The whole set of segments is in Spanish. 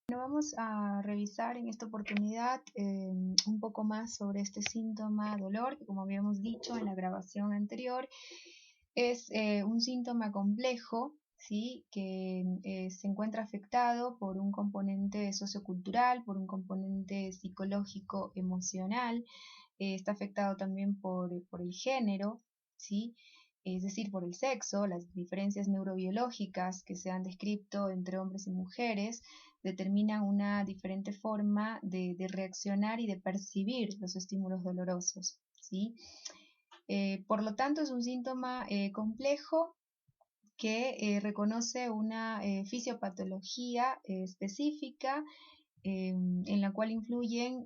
Bueno, vamos a revisar en esta oportunidad un poco más sobre este síntoma dolor, que como habíamos dicho en la grabación anterior, es un síntoma complejo, ¿sí? Que se encuentra afectado por un componente sociocultural, por un componente psicológico, emocional, está afectado también por el género, ¿sí? Es decir, por el sexo, las diferencias neurobiológicas que se han descrito entre hombres y mujeres determinan una diferente forma de reaccionar y de percibir los estímulos dolorosos, ¿sí? Por lo tanto, es un síntoma complejo que reconoce una fisiopatología específica en la cual influyen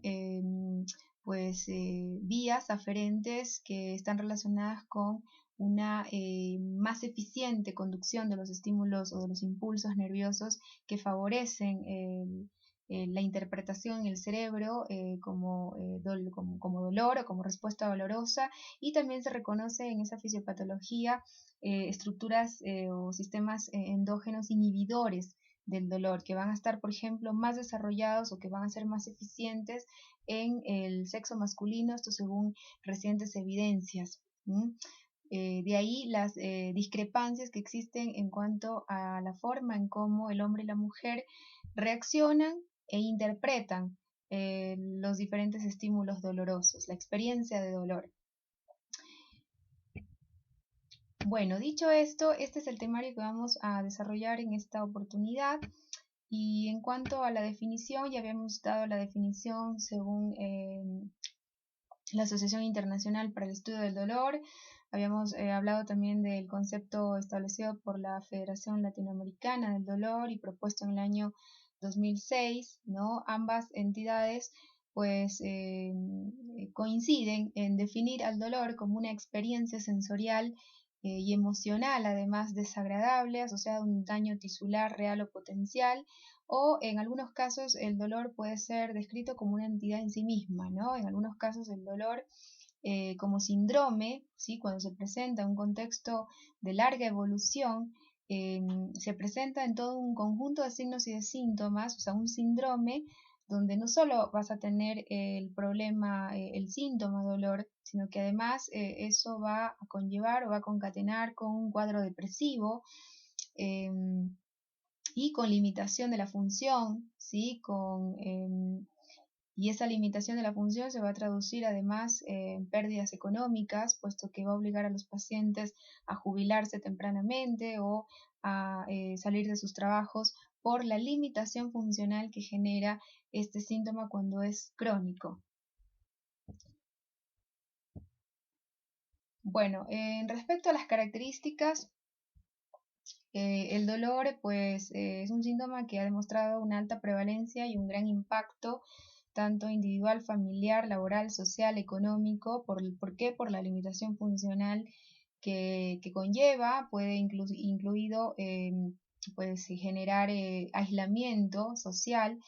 vías aferentes que están relacionadas con una más eficiente conducción de los estímulos o de los impulsos nerviosos que favorecen la interpretación en el cerebro como dolor o como respuesta dolorosa, y también se reconoce en esa fisiopatología estructuras o sistemas endógenos inhibidores del dolor, que van a estar, por ejemplo, más desarrollados o que van a ser más eficientes en el sexo masculino, esto según recientes evidencias. De ahí las discrepancias que existen en cuanto a la forma en cómo el hombre y la mujer reaccionan e interpretan los diferentes estímulos dolorosos, la experiencia de dolor. Bueno, dicho esto, este es el temario que vamos a desarrollar en esta oportunidad. Y en cuanto a la definición, ya habíamos dado la definición según la Asociación Internacional para el Estudio del Dolor. Habíamos hablado también del concepto establecido por la Federación Latinoamericana del Dolor y propuesto en el año 2006, ¿no? Ambas entidades pues coinciden en definir al dolor como una experiencia sensorial y emocional, además desagradable, asociada a un daño tisular real o potencial, o en algunos casos el dolor puede ser descrito como una entidad en sí misma, ¿no? En algunos casos el dolor como síndrome, ¿sí? Cuando se presenta en un contexto de larga evolución, se presenta en todo un conjunto de signos y de síntomas, o sea, un síndrome donde no solo vas a tener el problema, el síntoma dolor, sino que además eso va a conllevar o va a concatenar con un cuadro depresivo, eh, y con limitación de la función, ¿sí? Y esa limitación de la función se va a traducir además en pérdidas económicas, puesto que va a obligar a los pacientes a jubilarse tempranamente o a salir de sus trabajos por la limitación funcional que genera este síntoma cuando es crónico. Bueno, en respecto a las características, el dolor pues es un síntoma que ha demostrado una alta prevalencia y un gran impacto tanto individual, familiar, laboral, social, económico. ¿Por qué? Por la limitación funcional que conlleva, puede incluido pues, generar aislamiento social.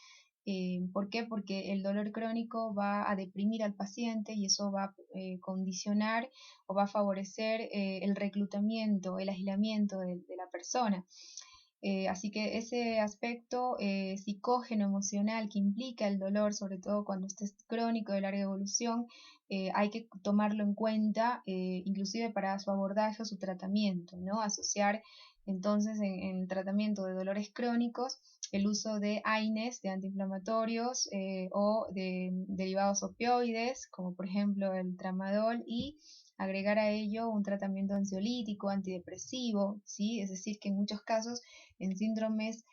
¿Por qué? Porque el dolor crónico va a deprimir al paciente y eso va a condicionar o va a favorecer el reclutamiento, el aislamiento de la persona. Así que ese aspecto psicógeno emocional que implica el dolor, sobre todo cuando este es crónico de larga evolución, hay que tomarlo en cuenta, inclusive para su abordaje o su tratamiento, ¿no? Asociar entonces en el tratamiento de dolores crónicos el uso de AINES, de antiinflamatorios o de derivados opioides, como por ejemplo el tramadol, y agregar a ello un tratamiento ansiolítico, antidepresivo, ¿sí? Es decir, que en muchos casos en síndromes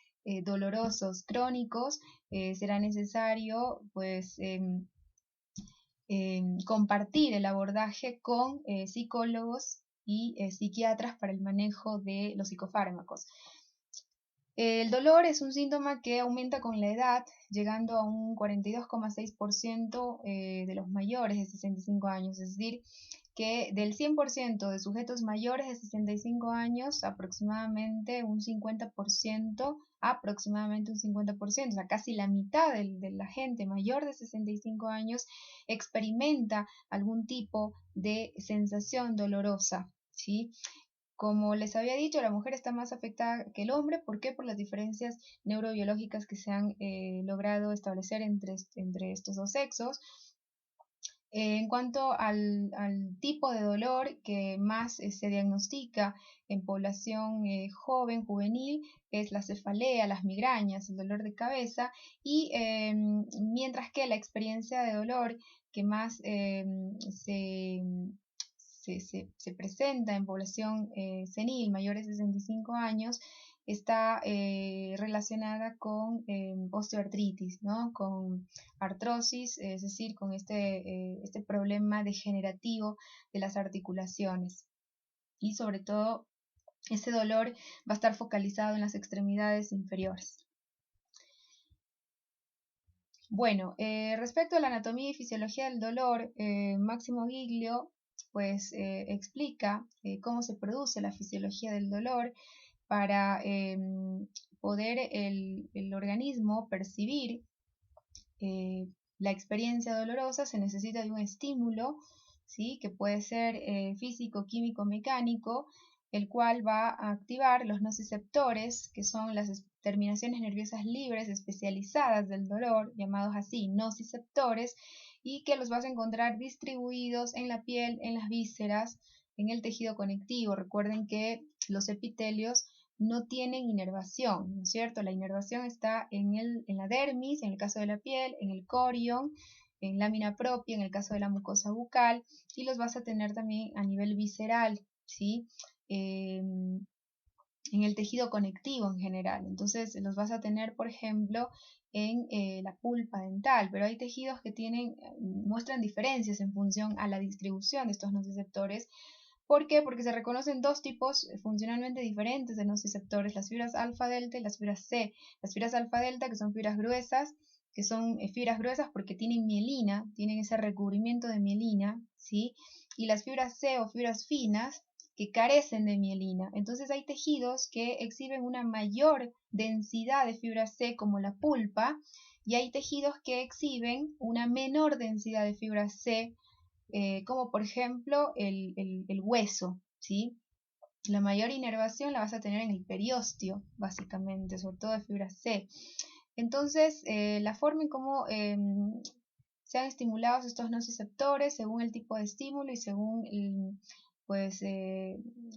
dolorosos crónicos será necesario pues compartir el abordaje con psicólogos y psiquiatras para el manejo de los psicofármacos. El dolor es un síntoma que aumenta con la edad, llegando a un 42,6% de los mayores de 65 años, es decir, que del 100% de sujetos mayores de 65 años, aproximadamente un 50%, o sea, casi la mitad de la gente mayor de 65 años experimenta algún tipo de sensación dolorosa, ¿sí? Como les había dicho, la mujer está más afectada que el hombre. ¿Por qué? Por las diferencias neurobiológicas que se han logrado establecer entre estos dos sexos. En cuanto al tipo de dolor que más se diagnostica en población joven, juvenil, es la cefalea, las migrañas, el dolor de cabeza, y mientras que la experiencia de dolor que más se presenta en población senil, mayores de 65 años, está relacionada con osteoartritis, ¿no? Con artrosis, es decir, con este problema degenerativo de las articulaciones. Y sobre todo, ese dolor va a estar focalizado en las extremidades inferiores. Bueno, respecto a la anatomía y fisiología del dolor, Máximo Giglio pues explica cómo se produce la fisiología del dolor para poder el organismo percibir la experiencia dolorosa. Se necesita de un estímulo, ¿sí? Que puede ser físico, químico, mecánico, el cual va a activar los nociceptores, que son las terminaciones nerviosas libres especializadas del dolor, llamados así nociceptores, y que los vas a encontrar distribuidos en la piel, en las vísceras, en el tejido conectivo. Recuerden que los epitelios no tienen inervación, ¿no es cierto? La inervación está en la dermis, en el caso de la piel, en el corion, en lámina propia, en el caso de la mucosa bucal, y los vas a tener también a nivel visceral, ¿sí? En el tejido conectivo en general. Entonces los vas a tener, por ejemplo, en la pulpa dental, pero hay tejidos que muestran diferencias en función a la distribución de estos nociceptores. ¿Por qué? Porque se reconocen dos tipos funcionalmente diferentes de nociceptores, las fibras alfa-delta y las fibras C. Las fibras alfa-delta, que son fibras gruesas, que son fibras gruesas porque tienen mielina, tienen ese recubrimiento de mielina, ¿sí? Y las fibras C o fibras finas, que carecen de mielina. Entonces hay tejidos que exhiben una mayor densidad de fibra C, como la pulpa, y hay tejidos que exhiben una menor densidad de fibra C, como por ejemplo el hueso, ¿sí? La mayor inervación la vas a tener en el periósteo, básicamente, sobre todo de fibra C. Entonces, la forma en cómo se han estimulado estos nociceptores según el tipo de estímulo y según pues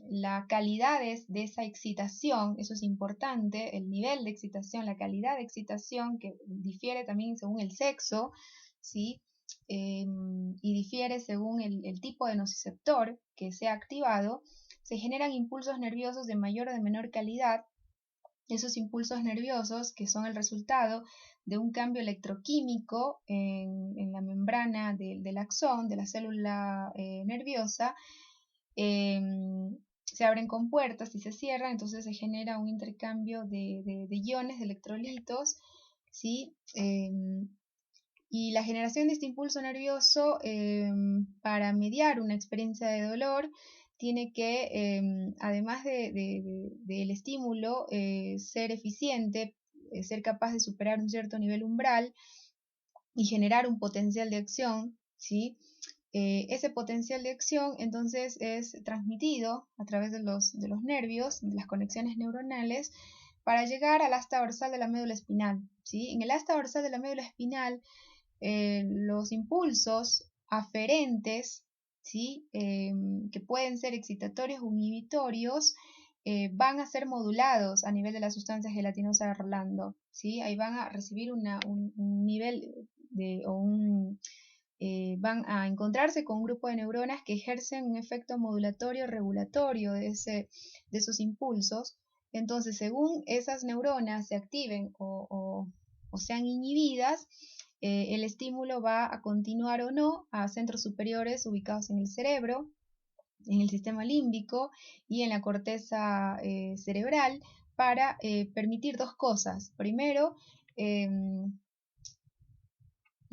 la calidad de esa excitación, eso es importante, el nivel de excitación, la calidad de excitación, que difiere también según el sexo, ¿sí? Y difiere según el tipo de nociceptor que sea activado. Se generan impulsos nerviosos de mayor o de menor calidad. Esos impulsos nerviosos, que son el resultado de un cambio electroquímico en la membrana del axón, de la célula nerviosa, se abren compuertas y se cierran, entonces se genera un intercambio de iones, de electrolitos, ¿sí? Y la generación de este impulso nervioso, para mediar una experiencia de dolor, tiene que, además del estímulo, ser eficiente, ser capaz de superar un cierto nivel umbral y generar un potencial de acción, ¿sí? Ese potencial de acción entonces es transmitido a través de los nervios, de las conexiones neuronales, para llegar al asta dorsal de la médula espinal, ¿sí? En el asta dorsal de la médula espinal, los impulsos aferentes, ¿sí? Que pueden ser excitatorios o inhibitorios, van a ser modulados a nivel de la sustancia gelatinosa de Rolando, ¿sí? Ahí van a recibir un nivel van a encontrarse con un grupo de neuronas que ejercen un efecto modulatorio regulatorio de esos impulsos. Entonces, según esas neuronas se activen o sean inhibidas, el estímulo va a continuar o no a centros superiores ubicados en el cerebro, en el sistema límbico y en la corteza cerebral, para permitir dos cosas. Primero,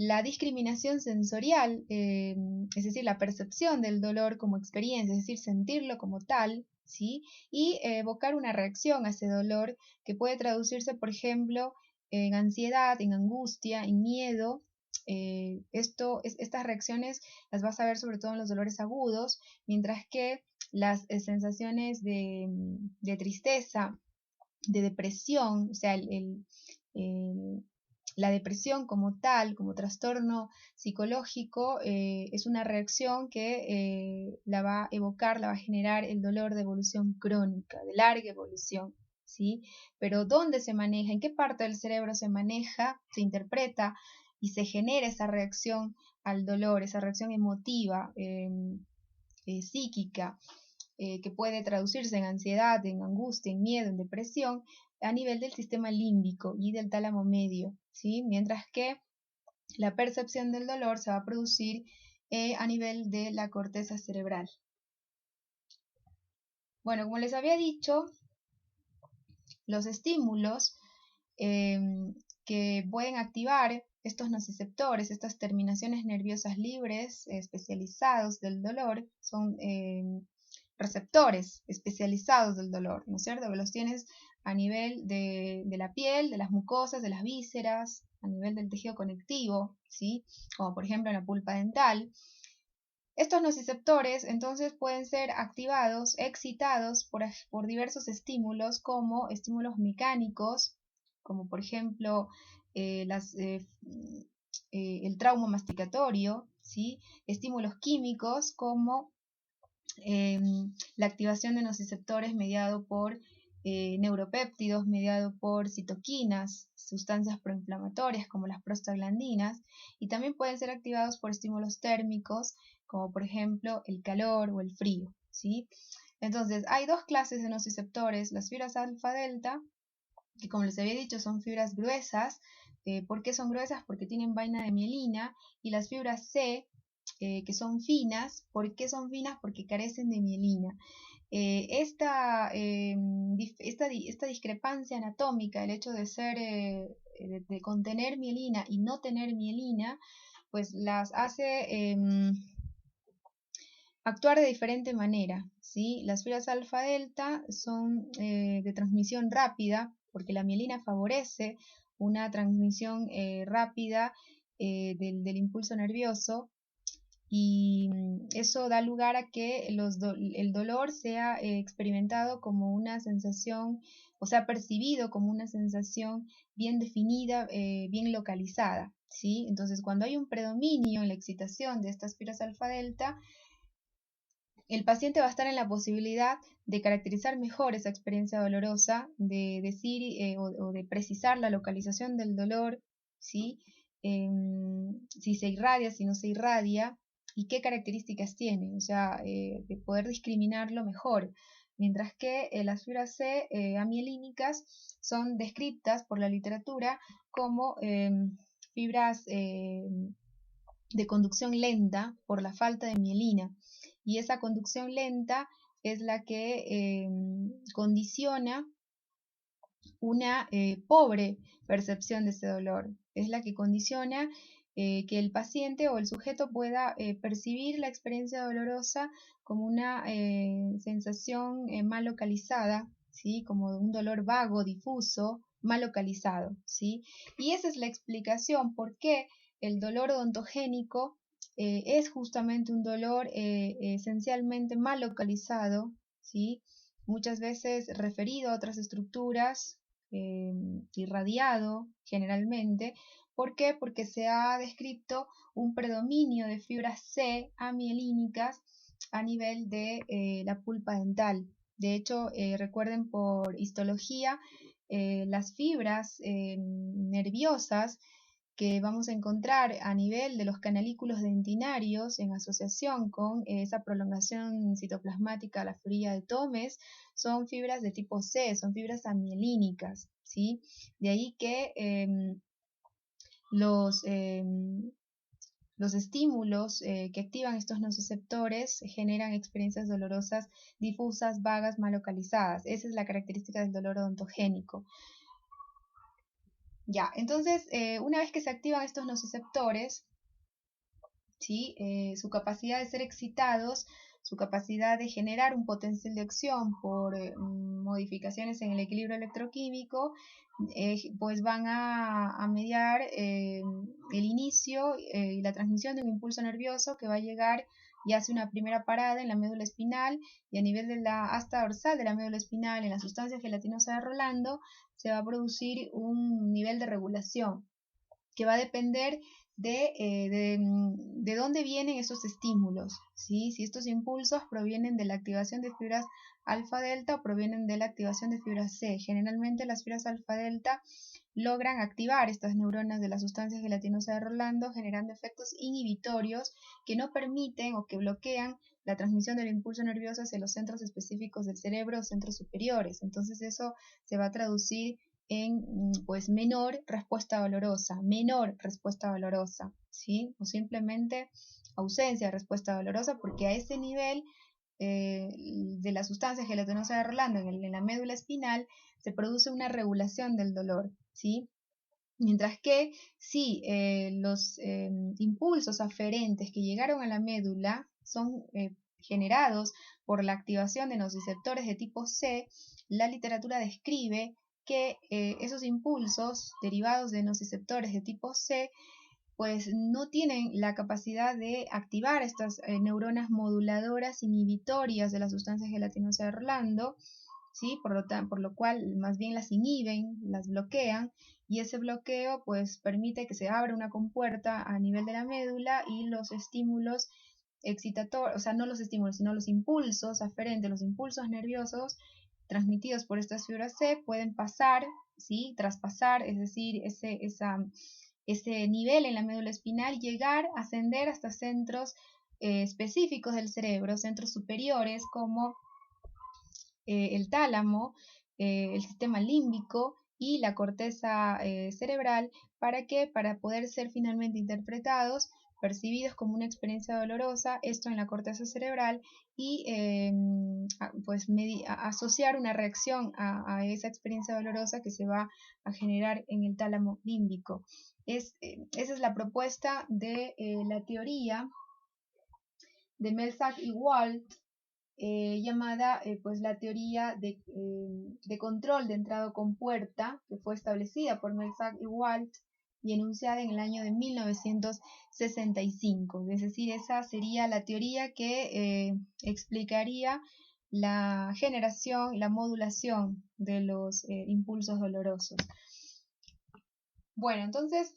la discriminación sensorial, es decir, la percepción del dolor como experiencia, es decir, sentirlo como tal, ¿sí? Y evocar una reacción a ese dolor que puede traducirse, por ejemplo, en ansiedad, en angustia, en miedo, Estas reacciones las vas a ver sobre todo en los dolores agudos, mientras que las sensaciones de tristeza, de depresión, o sea, la depresión como tal, como trastorno psicológico, es una reacción que la va a evocar, la va a generar el dolor de evolución crónica, de larga evolución, ¿sí? Pero ¿dónde se maneja? ¿En qué parte del cerebro se maneja, se interpreta y se genera esa reacción al dolor, esa reacción emotiva, psíquica, que puede traducirse en ansiedad, en angustia, en miedo, en depresión, a nivel del sistema límbico y del tálamo medio, ¿sí? Mientras que la percepción del dolor se va a producir a nivel de la corteza cerebral. Bueno, como les había dicho, los estímulos que pueden activar estos nociceptores, estas terminaciones nerviosas libres especializados del dolor, son receptores especializados del dolor, ¿no es cierto? Que los tienes a nivel de la piel, de las mucosas, de las vísceras, a nivel del tejido conectivo, ¿sí? Como por ejemplo en la pulpa dental. Estos nociceptores entonces pueden ser activados, excitados por diversos estímulos, como estímulos mecánicos, como por ejemplo el trauma masticatorio, ¿sí? Estímulos químicos como la activación de nociceptores mediado por neuropéptidos, mediado por citoquinas, sustancias proinflamatorias como las prostaglandinas, y también pueden ser activados por estímulos térmicos, como por ejemplo el calor o el frío, ¿sí? Entonces, hay dos clases de nociceptores, las fibras alfa-delta, que como les había dicho son fibras gruesas. ¿Por qué son gruesas? Porque tienen vaina de mielina, y las fibras C, que son finas. ¿Por qué son finas? Porque carecen de mielina. Esta discrepancia anatómica, el hecho de de contener mielina y no tener mielina, pues las hace actuar de diferente manera, ¿sí? Las fibras alfa-delta son de transmisión rápida, porque la mielina favorece una transmisión rápida del impulso nervioso, y eso da lugar a que el dolor sea experimentado como una sensación, o sea, percibido como una sensación bien definida, bien localizada, ¿sí? Entonces, cuando hay un predominio en la excitación de estas fibras alfa-delta, el paciente va a estar en la posibilidad de caracterizar mejor esa experiencia dolorosa, de decir o de precisar la localización del dolor, ¿sí? Si se irradia, si no se irradia, y qué características tiene, o sea, de poder discriminarlo mejor. Mientras que las fibras C amielínicas son descritas por la literatura como fibras de conducción lenta por la falta de mielina, y esa conducción lenta es la que condiciona una pobre percepción de ese dolor, es la que condiciona que el paciente o el sujeto pueda percibir la experiencia dolorosa como una sensación mal localizada, ¿sí? Como un dolor vago, difuso, mal localizado, ¿sí? Y esa es la explicación por qué el dolor odontogénico es justamente un dolor esencialmente mal localizado, ¿sí? Muchas veces referido a otras estructuras, irradiado generalmente. ¿Por qué? Porque se ha descrito un predominio de fibras C amielínicas a nivel de la pulpa dental. De hecho, recuerden por histología, las fibras nerviosas que vamos a encontrar a nivel de los canalículos dentinarios en asociación con esa prolongación citoplasmática, la fibra de Thomes, son fibras de tipo C, son fibras amielínicas, ¿sí? De ahí que los estímulos que activan estos nociceptores generan experiencias dolorosas difusas, vagas, mal localizadas. Esa es la característica del dolor odontogénico. Ya, entonces, una vez que se activan estos nociceptores, ¿sí? Su capacidad de ser excitados, su capacidad de generar un potencial de acción por modificaciones en el equilibrio electroquímico, pues van a mediar el inicio y la transmisión de un impulso nervioso que va a llegar y hace una primera parada en la médula espinal, y a nivel de la asta dorsal de la médula espinal, en la sustancia gelatinosa de Rolando, se va a producir un nivel de regulación que va a depender de dónde vienen esos estímulos, ¿sí? Si estos impulsos provienen de la activación de fibras alfa-delta o provienen de la activación de fibras C. Generalmente las fibras alfa-delta logran activar estas neuronas de la sustancia gelatinosa de Rolando, generando efectos inhibitorios que no permiten o que bloquean la transmisión del impulso nervioso hacia los centros específicos del cerebro o centros superiores. Entonces eso se va a traducir en pues menor respuesta dolorosa, ¿sí? O simplemente ausencia de respuesta dolorosa, porque a ese nivel de la sustancia gelatinosa de Rolando en la médula espinal se produce una regulación del dolor, ¿sí? Mientras que si los impulsos aferentes que llegaron a la médula son generados por la activación de nociceptores de tipo C, la literatura describe que esos impulsos derivados de nociceptores de tipo C pues no tienen la capacidad de activar estas neuronas moduladoras inhibitorias de la sustancia gelatinosa de Rolando, ¿sí? Por lo cual más bien las inhiben, las bloquean, y ese bloqueo pues permite que se abra una compuerta a nivel de la médula y los estímulos excitatorios, o sea, no los estímulos, sino los impulsos aferentes, los impulsos nerviosos transmitidos por estas fibras C pueden pasar, ¿sí? Traspasar, es decir, ese nivel en la médula espinal y llegar a ascender hasta centros específicos del cerebro, centros superiores como el tálamo, el sistema límbico y la corteza cerebral, para poder ser finalmente interpretados, percibidos como una experiencia dolorosa, esto en la corteza cerebral, y pues asociar una reacción a esa experiencia dolorosa que se va a generar en el tálamo límbico. Esa es la propuesta de la teoría de Melzack y Walt, llamada pues la teoría de control de entrada con puerta, que fue establecida por Melzack y Walt y enunciada en el año de 1965. Es decir, esa sería la teoría que explicaría la generación y la modulación de los impulsos dolorosos. Bueno, entonces,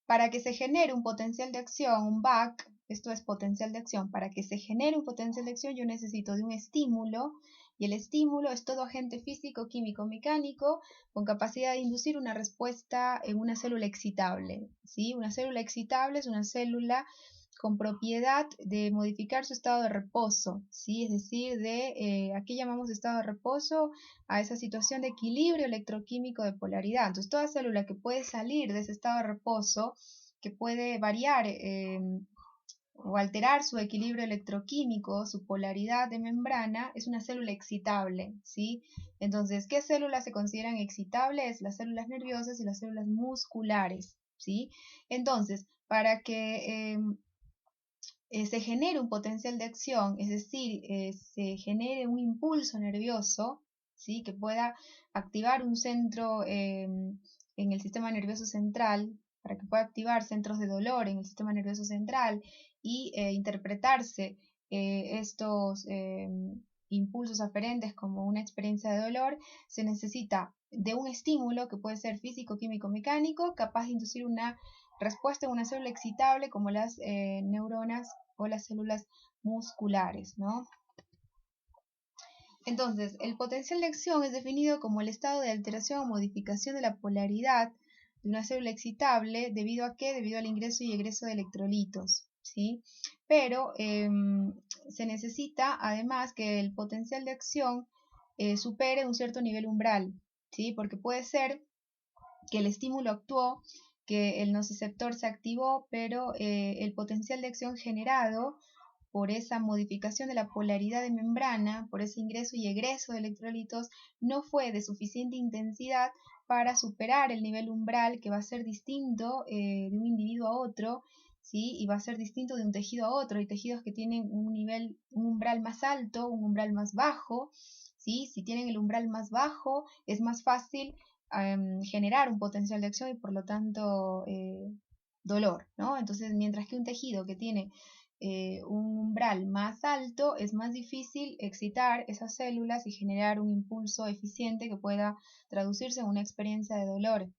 para que se genere un potencial de acción, un BAC, esto es potencial de acción, para que se genere un potencial de acción yo necesito de un estímulo, y el estímulo es todo agente físico, químico, mecánico con capacidad de inducir una respuesta en una célula excitable, ¿sí? Una célula excitable es una célula con propiedad de modificar su estado de reposo, ¿sí? Es decir, aquí llamamos estado de reposo a esa situación de equilibrio electroquímico de polaridad. Entonces, toda célula que puede salir de ese estado de reposo, que puede variar o alterar su equilibrio electroquímico, su polaridad de membrana, es una célula excitable, ¿sí? Entonces, ¿qué células se consideran excitables? Las células nerviosas y las células musculares, ¿sí? Entonces, para que se genere un potencial de acción, es decir, se genere un impulso nervioso, ¿sí? Que pueda activar un centro en el sistema nervioso central, para que pueda activar centros de dolor en el sistema nervioso central y interpretarse estos impulsos aferentes como una experiencia de dolor, se necesita de un estímulo que puede ser físico, químico, mecánico, capaz de inducir una respuesta en una célula excitable como las neuronas o las células musculares, ¿no? Entonces, el potencial de acción es definido como el estado de alteración o modificación de la polaridad de una célula excitable, ¿debido a qué? Debido al ingreso y egreso de electrolitos, ¿sí? Pero se necesita además que el potencial de acción supere un cierto nivel umbral, ¿sí? Porque puede ser que el estímulo actuó, que el nociceptor se activó, pero el potencial de acción generado por esa modificación de la polaridad de membrana, por ese ingreso y egreso de electrolitos, no fue de suficiente intensidad para superar el nivel umbral, que va a ser distinto de un individuo a otro, ¿sí? Y va a ser distinto de un tejido a otro. Hay tejidos que tienen un umbral más alto, un umbral más bajo, ¿sí? Si tienen el umbral más bajo, es más fácil generar un potencial de acción y por lo tanto dolor, ¿no? Entonces, mientras que un tejido que tiene un umbral más alto, es más difícil excitar esas células y generar un impulso eficiente que pueda traducirse en una experiencia de dolor.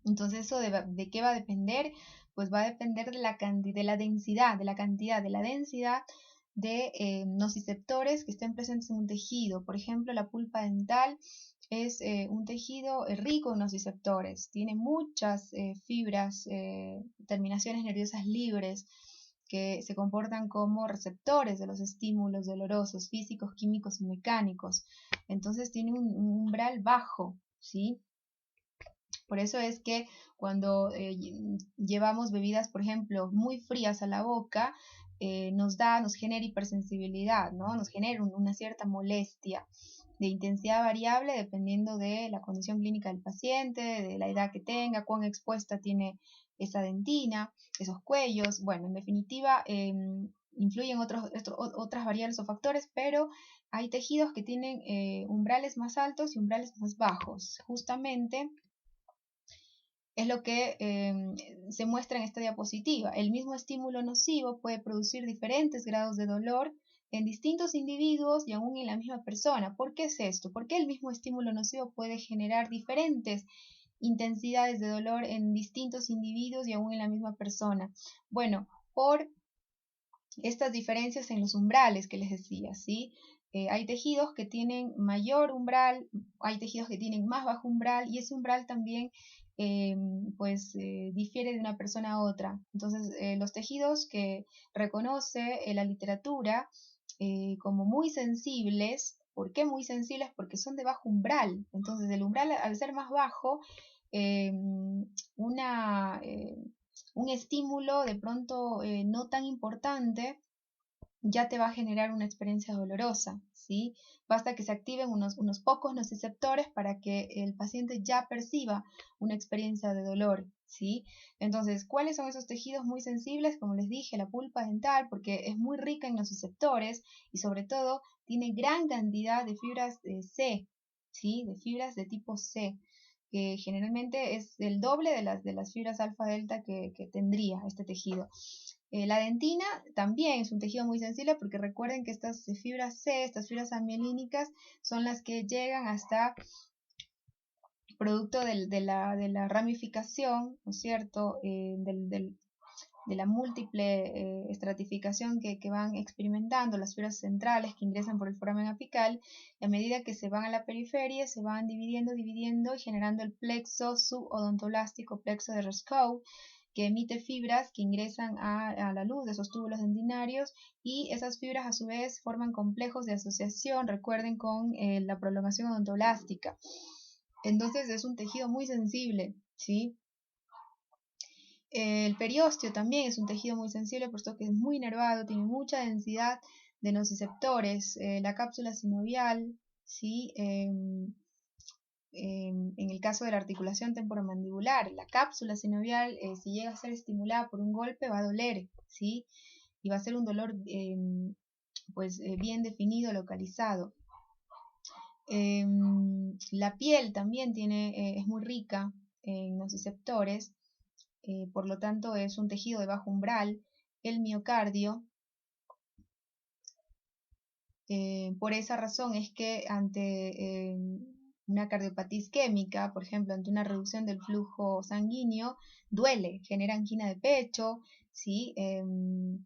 Entonces, ¿eso de qué va a depender? Pues va a depender de la densidad, de nociceptores que estén presentes en un tejido. Por ejemplo, la pulpa dental es un tejido rico en nociceptores, tiene muchas fibras, terminaciones nerviosas libres que se comportan como receptores de los estímulos dolorosos físicos, químicos y mecánicos. Entonces tiene un umbral bajo, ¿sí? Por eso es que cuando llevamos bebidas, por ejemplo, muy frías a la boca, nos genera hipersensibilidad, ¿no? Nos genera una cierta molestia de intensidad variable dependiendo de la condición clínica del paciente, de la edad que tenga, cuán expuesta tiene esa dentina, esos cuellos. Bueno, en definitiva, influyen otras variables o factores, pero hay tejidos que tienen umbrales más altos y umbrales más bajos. Justamente es lo que se muestra en esta diapositiva. El mismo estímulo nocivo puede producir diferentes grados de dolor en distintos individuos y aún en la misma persona. ¿Por qué es esto? ¿Por qué el mismo estímulo nocivo puede generar diferentes intensidades de dolor en distintos individuos y aún en la misma persona? Bueno, por estas diferencias en los umbrales que les decía, ¿sí? Hay tejidos que tienen mayor umbral, hay tejidos que tienen más bajo umbral y ese umbral también difiere de una persona a otra. Entonces, los tejidos que reconoce la literatura como muy sensibles, ¿por qué muy sensibles? Porque son de bajo umbral. Entonces, el umbral al ser más bajo, eh, una, un estímulo de pronto no tan importante ya te va a generar una experiencia dolorosa, ¿sí? Basta que se activen unos pocos nociceptores para que el paciente ya perciba una experiencia de dolor, ¿sí? Entonces, ¿cuáles son esos tejidos muy sensibles? Como les dije, la pulpa dental, porque es muy rica en nociceptores y sobre todo tiene gran cantidad de fibras C, ¿sí? De fibras de tipo C, que generalmente es el doble de las fibras alfa-delta que tendría este tejido. La dentina también es un tejido muy sensible porque recuerden que estas fibras C, estas fibras amielínicas, son las que llegan hasta producto de la ramificación, ¿no es cierto? De la múltiple estratificación que van experimentando las fibras centrales que ingresan por el foramen apical, y a medida que se van a la periferia se van dividiendo y generando el plexo subodontoblástico, plexo de Roscoe, que emite fibras que ingresan a la luz de esos túbulos dentinarios y esas fibras a su vez forman complejos de asociación, recuerden, con la prolongación odontoblástica. Entonces es un tejido muy sensible, ¿sí? El periósteo también es un tejido muy sensible, puesto que es muy nervado, tiene mucha densidad de nociceptores. La cápsula sinovial, ¿sí? En el caso de la articulación temporomandibular, la cápsula sinovial, si llega a ser estimulada por un golpe, va a doler, ¿sí? Y va a ser un dolor bien definido, localizado. La piel también es muy rica en nociceptores, por lo tanto es un tejido de bajo umbral. El miocardio, por esa razón es que ante una cardiopatía isquémica, por ejemplo, ante una reducción del flujo sanguíneo, duele, genera angina de pecho, ¿sí?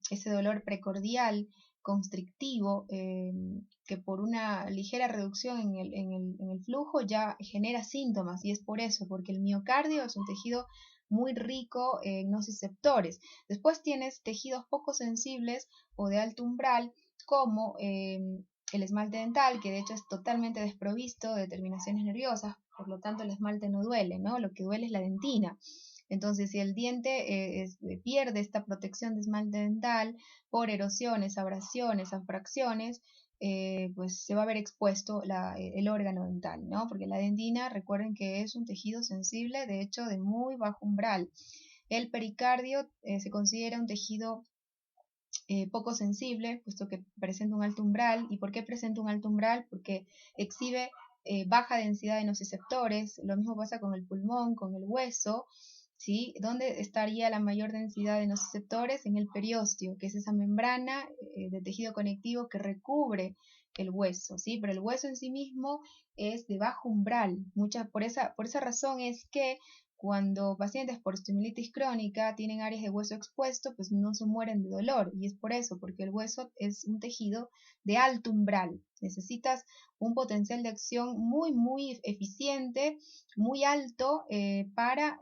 Ese dolor precordial constrictivo, que por una ligera reducción en el flujo ya genera síntomas, y es por eso, porque el miocardio es un tejido muy rico en nociceptores. Después tienes tejidos poco sensibles o de alto umbral, como el esmalte dental, que de hecho es totalmente desprovisto de terminaciones nerviosas, por lo tanto el esmalte no duele, ¿no? Lo que duele es la dentina. Entonces, si el diente pierde esta protección de esmalte dental por erosiones, abrasiones, anfracciones, pues se va a ver expuesto el órgano dental, ¿no? Porque la dentina, recuerden que es un tejido sensible, de hecho, de muy bajo umbral. El pericardio se considera un tejido poco sensible, puesto que presenta un alto umbral. ¿Y por qué presenta un alto umbral? Porque exhibe baja densidad de nociceptores. Lo mismo pasa con el pulmón, con el hueso, ¿sí? ¿Dónde estaría la mayor densidad de nociceptores? En el periósteo, que es esa membrana de tejido conectivo que recubre el hueso, ¿sí? Pero el hueso en sí mismo es de bajo umbral. Por esa razón es que cuando pacientes por osteomielitis crónica tienen áreas de hueso expuesto, pues no se mueren de dolor. Y es por eso, porque el hueso es un tejido de alto umbral. Necesitas un potencial de acción muy eficiente, muy alto, para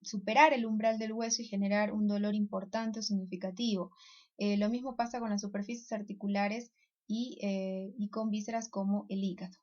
superar el umbral del hueso y generar un dolor importante o significativo. Lo mismo pasa con las superficies articulares y con vísceras como el hígado.